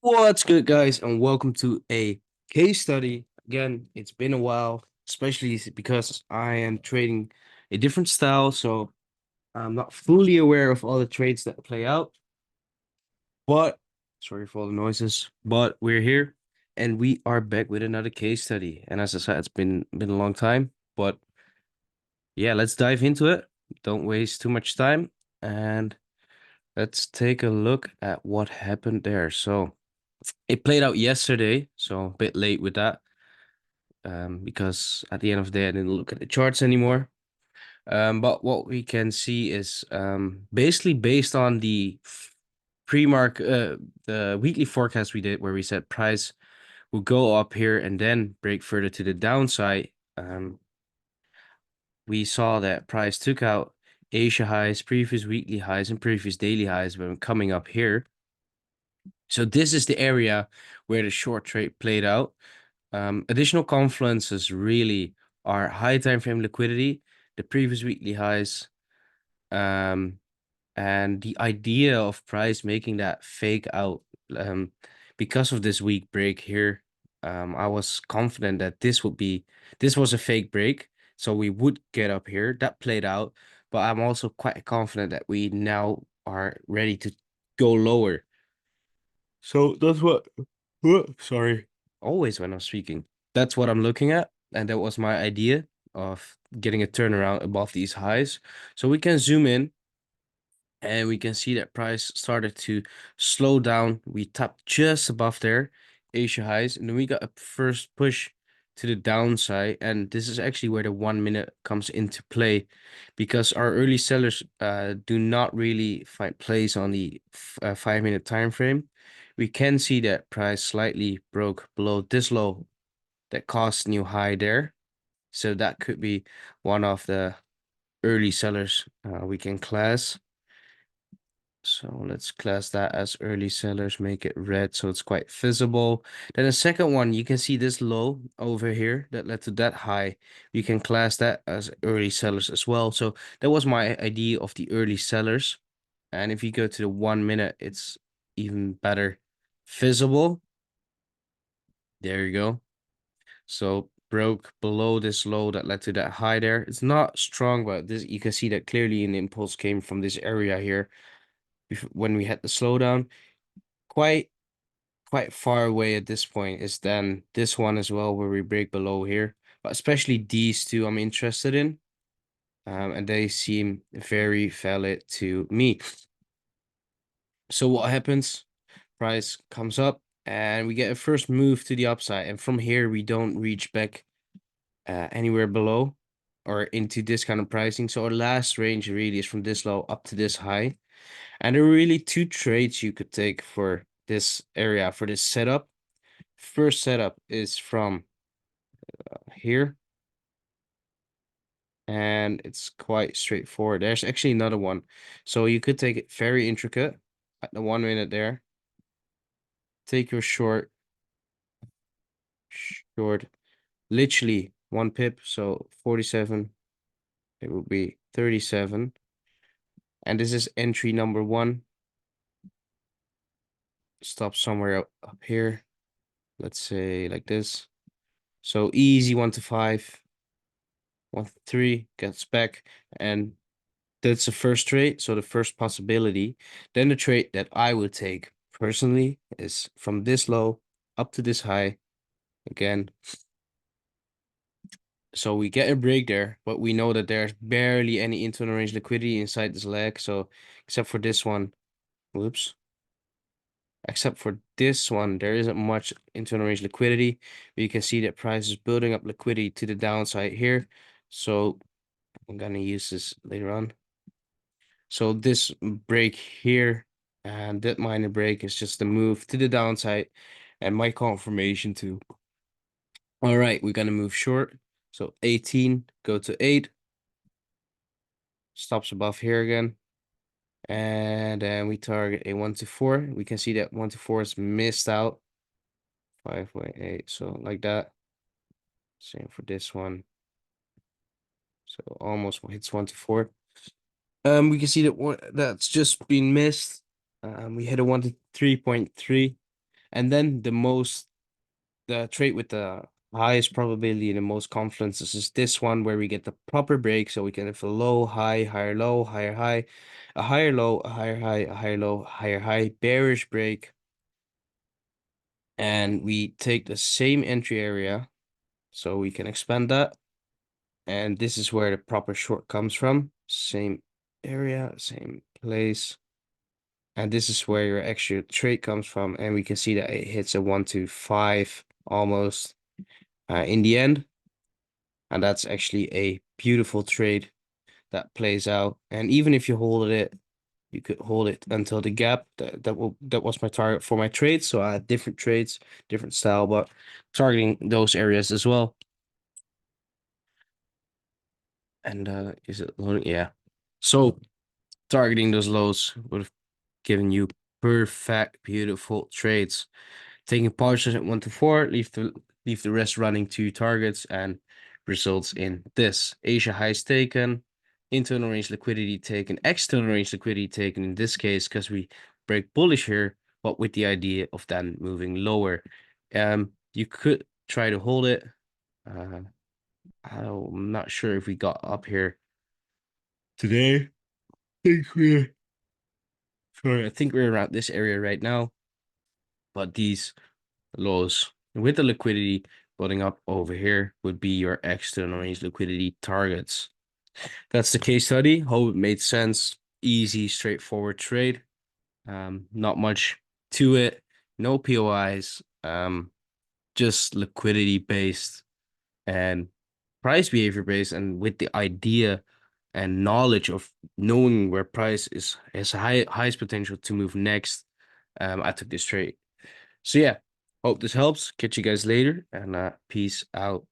What's good, guys, and welcome to a case study. Again, it's been a while, especially because I am trading a different style, so I'm not fully aware of all the trades that play out. But sorry for all the noises, but we're here and we are back with another case study. And as I said, it's been a long time, but yeah, let's dive into it. Don't waste too much time, and let's take a look at what happened there. So it played out yesterday, so a bit late with that, because at the end of the day, I didn't look at the charts anymore. But what we can see is basically based on the pre-mark, the weekly forecast we did, where we said price will go up here and then break further to the downside. We saw that price took out Asia highs, previous weekly highs, and previous daily highs when coming up here. So this is the area where the short trade played out. Additional confluences really are high time frame liquidity, the previous weekly highs, um, and the idea of price making that fake out because of this weak break here. I was confident that this was a fake break, so we would get up here. That played out, but I'm also quite confident that we now are ready to go lower. So that's sorry. Always when I'm speaking. That's what I'm looking at. And that was my idea of getting a turnaround above these highs. So we can zoom in and we can see that price started to slow down. We tapped just above there, Asia highs, and then we got a first push to the downside. And this is actually where the 1 minute comes into play, because our early sellers do not really find place on the 5 minute time frame. We can see that price slightly broke below this low that caused new high there. So that could be one of the early sellers we can class. So let's class that as early sellers, make it red so it's quite visible. Then the second one, you can see this low over here that led to that high. You can class that as early sellers as well. So that was my idea of the early sellers. And if you go to the 1 minute, it's even better visible. There you go. So broke below this low that led to that high there. It's not strong, but this you can see that clearly an impulse came from this area here when we had the slowdown. Quite quite far away at this point is then this one as well, where we break below here. But especially these two I'm interested in. And they seem very valid to me. So what happens? Price comes up and we get a first move to the upside. And from here, we don't reach back anywhere below or into this kind of pricing. So our last range really is from this low up to this high. And there are really two trades you could take for this area, for this setup. First setup is from here, and it's quite straightforward. There's actually another one. So you could take it very intricate at the 1 minute there. Take your short, literally 1 pip. So 47, it will be 37. And this is entry number one. Stop somewhere up here. Let's say like this. So easy 1 to 5, 1 to 3, gets back. And that's the first trade, so the first possibility. Then the trade that I would take personally is from this low up to this high again. So we get a break there, but we know that there's barely any internal range liquidity inside this leg. So except for this one, whoops. Except for this one, there isn't much internal range liquidity. But you can see that price is building up liquidity to the downside here. So I'm gonna use this later on. So this break here and that minor break is just a move to the downside and my confirmation too. All right, we're gonna move short. So 18, go to 8, stops above here again. And then we target a 1 to 4. We can see that 1 to 4 is missed out. 5.8, so like that. Same for this one. So almost hits 1 to 4. We can see that that's just been missed. We hit a 1 to 3.3. And then the trade with the highest probability and the most confidence is this one where we get the proper break. So we can have a low, high, higher low, higher high, a higher low, a higher high, a higher low, higher high, bearish break. And we take the same entry area, so we can expand that. And this is where the proper short comes from. Same area, same place. And this is where your extra trade comes from. And we can see that it hits a 1 to 5 almost in the end. And that's actually a beautiful trade that plays out. And even if you hold it, you could hold it until the gap. That was my target for my trades. So I had different trades, different style, but targeting those areas as well. And is it loading? Yeah. So targeting those lows would have given you perfect, beautiful trades. Taking partials at 1 to 4, leave the rest running 2 targets, and results in this. Asia highs taken, internal range liquidity taken, external range liquidity taken in this case because we break bullish here, but with the idea of then moving lower. You could try to hold it. I'm not sure if we got up here today. I think we're around this area right now, but these lows with the liquidity building up over here would be your external range liquidity targets. That's the case study. Hope it made sense. Easy, straightforward trade. Not much to it. No POIs. Just liquidity based and price behavior based, and with the idea and knowledge of knowing where price is has highest potential to move next. I took this trade. So yeah, hope this helps. Catch you guys later, and peace out.